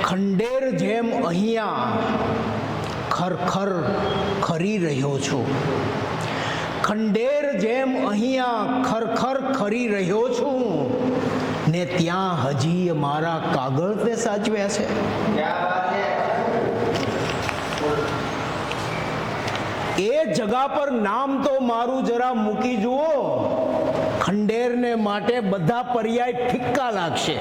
ખંડેર જેમ અહીંયા ખરખર ખરી રહ્યો છું. ખંડેર જેમ અહીંયા ખરખર ખરી રહ્યો છું ને ત્યાં હજી મારા કાગળ તે સાચવ્યા છે. એ જગા પર નામ તો મારું જરા મૂકી જુઓ. ખંડેરને માટે બધા પર્યાય ફિક્કા લાગશે.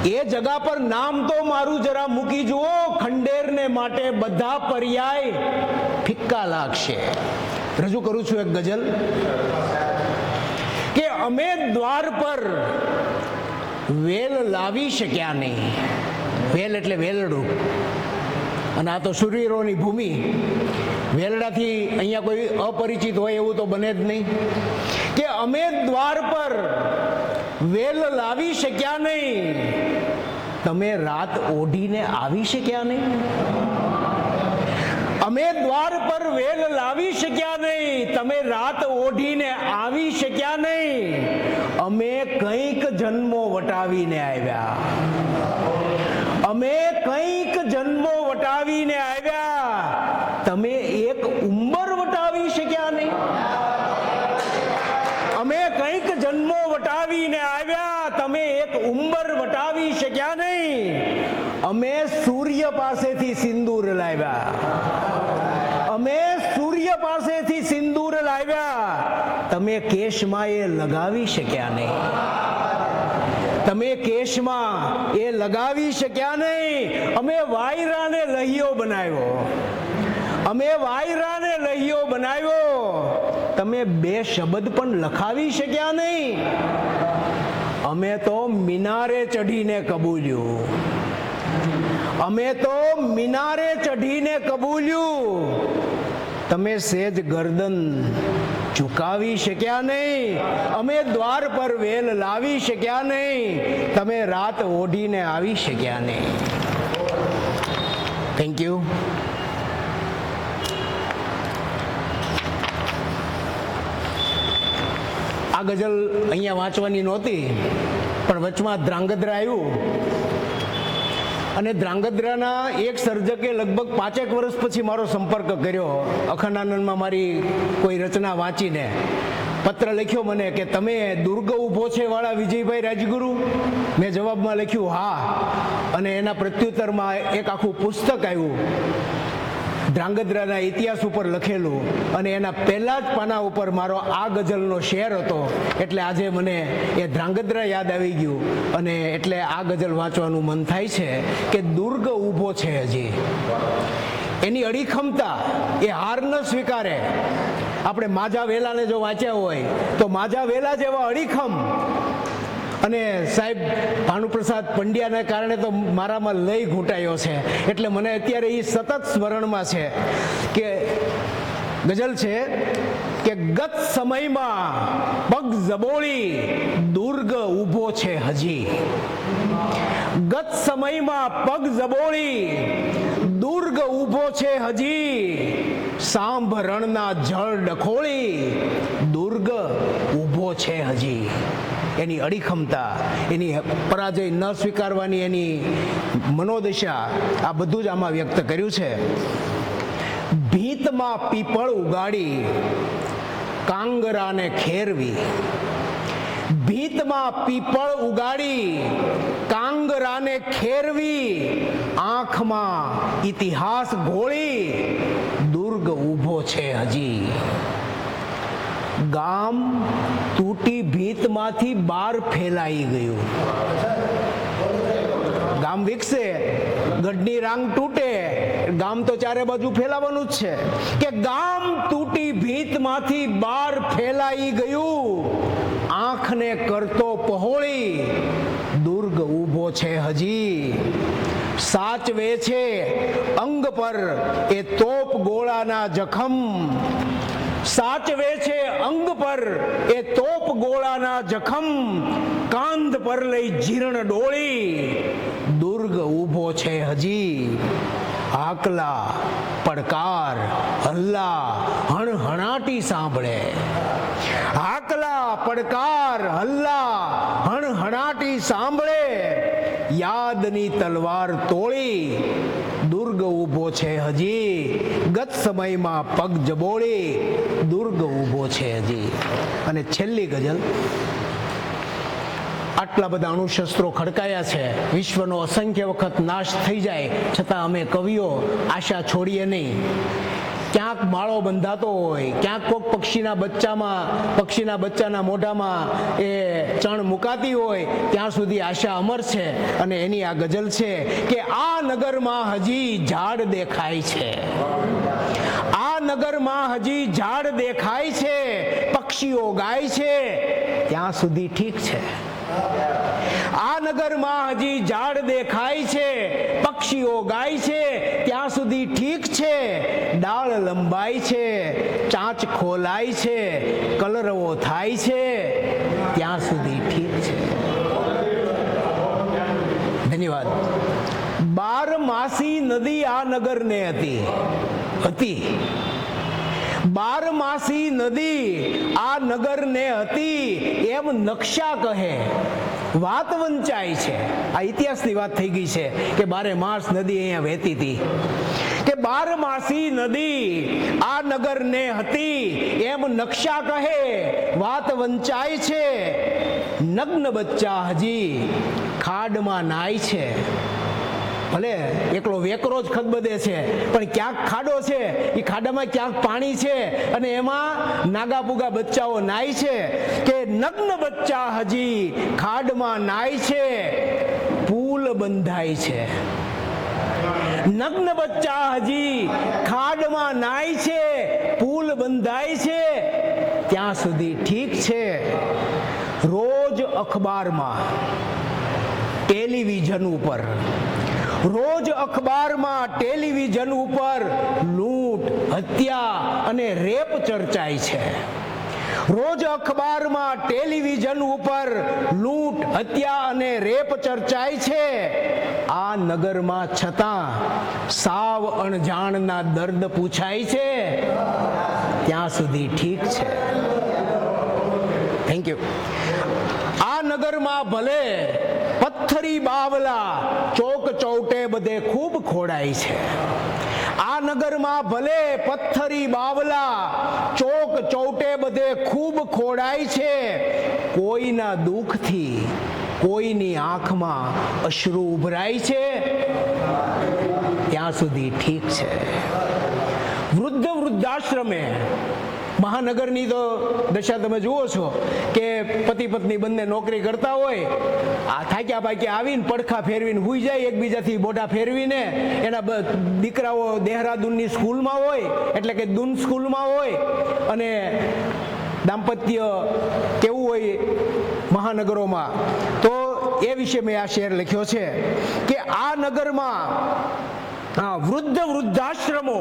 એ જગા પર નામ તો મારું જરા મૂકી જુઓ. ખંડેરને માટે બધા પર્યાય ફિક્કા લાગશે. રજૂ કરું છું એક ગઝલ કે અમે દ્વાર પર વેલ લાવી શક્યા નહીં. વેલ એટલે વેલડું, અને આ તો શૂરવીરોની ભૂમિ. વેલડાથી અહીંયા કોઈ અપરિચિત હોય એવું તો બને જ નહીં. કે અમે દ્વાર પર વેલ લાવી શક્યા નહીં, તમે રાત ઓઢીને આવી શક્યા નહીં. અમે દ્વાર પર વેલ લાવી શક્યા નહીં, તમે રાત ઓઢીને આવી શક્યા નહીં. અમે કંઈક જન્મો વટાવીને આવ્યા. અમે કંઈક જન્મો વટાવીને આવ્યા, તમે એક ઉંમર વટાવી શક્યા નહીં. અમે કંઈક જન્મો વટાવીને આવ્યા, તમે એક ઉંમર વટાવી શક્યા નહીં. અમે સૂર્ય પાસેથી સિંદૂર લાવ્યા. અમે સૂર્ય પાસેથી સિંદૂર લાવ્યા, તમે કેશમાં એ લગાવી શક્યા નહીં. તમે કેશમાં એ લગાવી શક્યા નહીં. અમે વાયરાને લહિયો બનાવ્યો. અમે વાયરાને લહિયો બનાવ્યો, તમે બે શબ્દ પણ લખાવી શક્યા નહીં. અમે તો મિનારે ચઢીને કબૂલ્યું. અમે તો મિનારે ચઢીને કબૂલ્યું, તમે સેજ ગરદન ઝુકાવી શક્યા નહીં. અમે દ્વાર પર વેલ લાવી શક્યા નહીં, તમે રાત ઓઢીને આવી શક્યા નહીં. Thank you. આ ગઝલ અહીંયા વાંચવાની નહોતી, પણ વચમાં ધ્રાંગધ્રા આવ્યું, અને ધ્રાંગધ્રાના એક સર્જકે લગભગ 5 વર્ષ પછી મારો સંપર્ક કર્યો. અખંડાનંદમાં મારી કોઈ રચના વાંચીને પત્ર લખ્યો મને કે તમે દુર્ગ ઊભો છે વાળા વિજયભાઈ રાજગુરુ. મેં જવાબમાં લખ્યું હા, અને એના પ્રત્યુત્તરમાં એક આખું પુસ્તક આવ્યું ધ્રાંગધ્રાના ઇતિહાસ ઉપર લખેલું, અને એના પહેલા જ પાના ઉપર મારો આ ગઝલનો શેર હતો. એટલે આજે મને એ ધ્રાંગધ્રા યાદ આવી ગયું, અને એટલે આ ગઝલ વાંચવાનું મન થાય છે કે દુર્ગ ઊભો છે હજી. એની અડીખમતા એ હાર ન સ્વીકારે. આપણે માજા વેલાને જો વાંચ્યા હોય તો માજા વેલા જેવા અડીખમ. અને સાહેબ ભાનુપ્રસાદ પંડ્યાને કારણે તો મારામાં લય ઘૂંટાયો છે, એટલે મને અત્યારે એ સતત સ્મરણમાં છે કે ગઝલ છે કે ગત સમયમાં પગ જબોળી દુર્ગ ઊભો છે હજી. ગત સમયમાં પગ જબોળી દુર્ગ ઊભો છે હજી. સાંભ રણના જળ ડખોળી દુર્ગ ઊભો છે હજી. એની અડીખમતા, એની પરાજય ન સ્વીકારવાની એની મનોદશા, આ બધું જ આમાં વ્યક્ત કર્યું છે. ભીતમાં પીપળ ઉગાડી કાંગરાને ખેરવી. ભીતમાં પીપળ ઉગાડી કાંગરાને ખેરવી. આંખમાં ઇતિહાસ ઘોળી દુર્ગ ઊભો છે હજી. ગામ તૂટી ભીતમાંથી બહાર ફેલાઈ ગયું. ગામ વિકસે, ગઢની રાંગ તૂટે, ગામ તો ચારે બાજુ ફેલાવાનું જ છે. કે ગામ તૂટી ભીતમાંથી બહાર ફેલાઈ ગયું. આંખને કરતો પહોળી દુર્ગ ઊભો છે હજી. સાચવે છે અંગ પર એ તોપ ગોળાના જખમ. સાચવે છે અંગ પર એ તોપ ગોળાના જખમ. કાંધ પર લઈ જીર્ણ ડોળી દુર્ગ ઊભો છે હજી. આકલા પડકાર હલ્લા હણહણાટી સાંભળે. આકલા પડકાર હલ્લા હણહણાટી સાંભળે. યાદની તલવાર તોળી, દુર્ગ ઊભો છે હજી, ગત સમયમાં પગ જબોળી, દુર્ગ ઊભો છે હજી. અને છેલ્લી ગઝલ, આટલા બધા અણુશસ્ત્રો ખડકાયા છે, વિશ્વનો અસંખ્ય વખત નાશ થઈ જાય છતાં અમે કવિઓ આશા છોડીએ નહીં. ક્યાંક માળો બંધાતો હોય, ક્યાંક કોઈક પક્ષીના બચ્ચાના મોઢામાં એ ચણ મુકાતી હોય, ત્યાં સુધી આશા અમર છે. અને એની આ ગઝલ છે કે આ નગરમાં હજી ઝાડ દેખાય છે, આ નગરમાં હજી ઝાડ દેખાય છે, પક્ષીઓ ગાય છે, ત્યાં સુધી ઠીક છે. આ નગરમાં હજી ઝાડ દેખાય છે, પક્ષીઓ ગાય છે, ત્યાં સુધી ઠીક છે. ડાળ લંબાય છે, ચાંચ ખોલાય છે, કલરવો થાય છે, ત્યાં સુધી ઠીક છે. ધન્યવાદ. 12 માસી નદી આ નગરને હતી. 12 માસી નદી આ નગરને હતી, એમ નકશા કહે, વાત વંચાય છે. આ ઇતિહાસની વાત થઈ ગઈ છે કે 12 માસ નદી અહીંયા વહેતી હતી, કે 12 માસી નદી આ નગરને હતી, એમ નકશા કહે, વાત વંચાય છે. નગ્ન બચ્ચા હજી ખાડમાં નાય છે. ભલે એકલો વેકરો જ ખદબદે છે, પણ ક્યાંક ખાડો છે, એ ખાડામાં ક્યાંક પાણી છે, અને એમાં નાગા પુગા બચ્ચાઓ નાય છે. કે નગ્ન બચ્ચા હજી ખાડમાં નાય છે, પુલ બંધાય છે. નગ્ન બચ્ચા હજી ખાડમાં નાય છે, પુલ બંધાય છે, ત્યાં સુધી ઠીક છે. રોજ અખબારમાં, ટેલિવિઝન ઉપર, રોજ અખબારમાં ટેલિવિઝન ઉપર લૂંટ, હત્યા અને રેપ ચર્ચાય છે. રોજ અખબારમાં ટેલિવિઝન ઉપર લૂંટ, હત્યા અને રેપ ચર્ચાય છે. આ નગરમાં છતાં સાવ અણજાણના દર્દ પૂછાય છે, ત્યાં સુધી ઠીક છે. Thank you. આ નગરમાં ભલે પથ્થરી બાવલા ચોક ચૌટે બધે ખૂબ ખોડાય છે. આ નગરમાં ભલે પથ્થરી બાવલા ચોક ચૌટે બધે ખૂબ ખોડાય છે. કોઈના દુઃખથી કોઈની આંખમાં અશ્રુ ઉભરાય છે, ત્યાં સુધી ઠીક છે. વૃદ્ધાશ્રમે, મહાનગરની તો દશા તમે જુઓ છો કે પતિ પત્ની બંને નોકરી કરતા હોય, આ થાક્યા પાક્યા આવીને પડખા ફેરવીને હુઈ જાય, એકબીજાથી મોઢા ફેરવીને. એના દીકરાઓ દેહરાદૂનની સ્કૂલમાં હોય, એટલે કે દૂન સ્કૂલમાં હોય, અને દાંપત્ય કેવું હોય મહાનગરોમાં. તો એ વિશે મેં આ શેર લખ્યો છે કે આ નગરમાં વૃદ્ધાશ્રમો,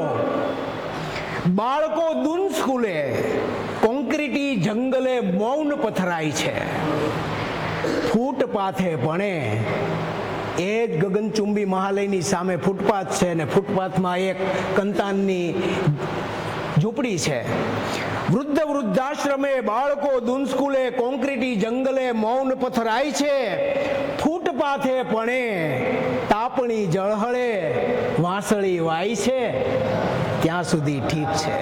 બાળકો દૂન સ્કૂલે, કોન્ક્રીટી જંગલે મૌન પથરાય છે. ફૂટપાથે ભણે, એ જ ગગનચુંબી મહાલયની સામે ફૂટપાથ છે, અને ફૂટપાથમાં એક કંતાનની ઝૂંપડી છે. વૃદ્ધાશ્રમે, બાળકો દૂન સ્કૂલે, કોન્ક્રીટી જંગલે મૌન પથરાય છે. ફૂટપાથે ભણે, તાપણી જળહળે, વાંસળી વાય છે, ત્યાં સુધી ઠીક છે.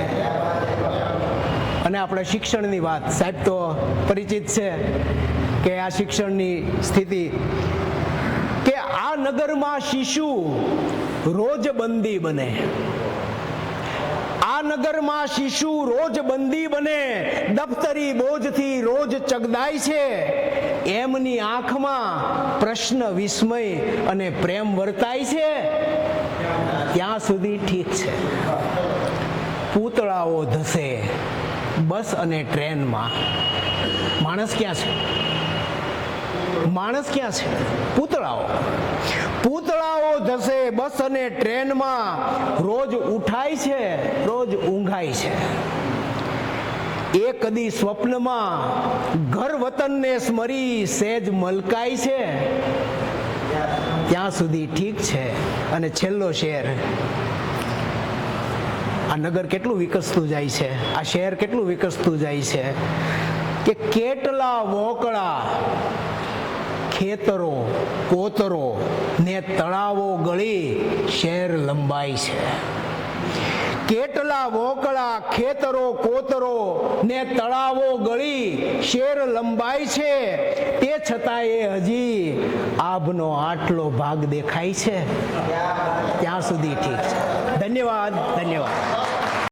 અને આપણે શિક્ષણની વાત, સાહેબ તો પરિચિત છે કે આ શિક્ષણની સ્થિતિ, કે આ નગરમાં શિશુ રોજ બંદી બને. આ નગરમાં શિશુ રોજ બંદી બને, દફતરી બોજથી રોજ ચગદાય છે. એમની આંખમાં પ્રશ્ન, વિસ્મય અને પ્રેમ વર્તાય છે, ત્યાં સુધી ઠીક છે. પૂતળાઓ ધસે બસ અને ટ્રેનમાં. માણસ ક્યાં છે? માણસ ક્યાં છે? પૂતળાઓ ધસે બસ અને ટ્રેનમાં. રોજ ઉઠાય છે, રોજ ઊંઘાય છે. એ કદી સ્વપ્નમાં ઘર વતનને સ્મરી સેજ મલકાય છે, ત્યાં સુધી ઠીક છે. અને છેલ્લો શેર, આ નગર કેટલું વિકસતું જાય છે, આ શહેર કેટલું વિકસતું જાય છે, કે કેટલા વોકળા ખેતરો કોતરો ને તળાવો ગળી શહેર લંબાય છે. કેટલા વોકળા ખેતરો કોતરો ને તળાવો ગળી શેર લંબાય છે, તે છતાં એ હજી આભનો આટલો ભાગ દેખાય છે. ત્યાં સુધી ઠીક છે. ધન્યવાદ.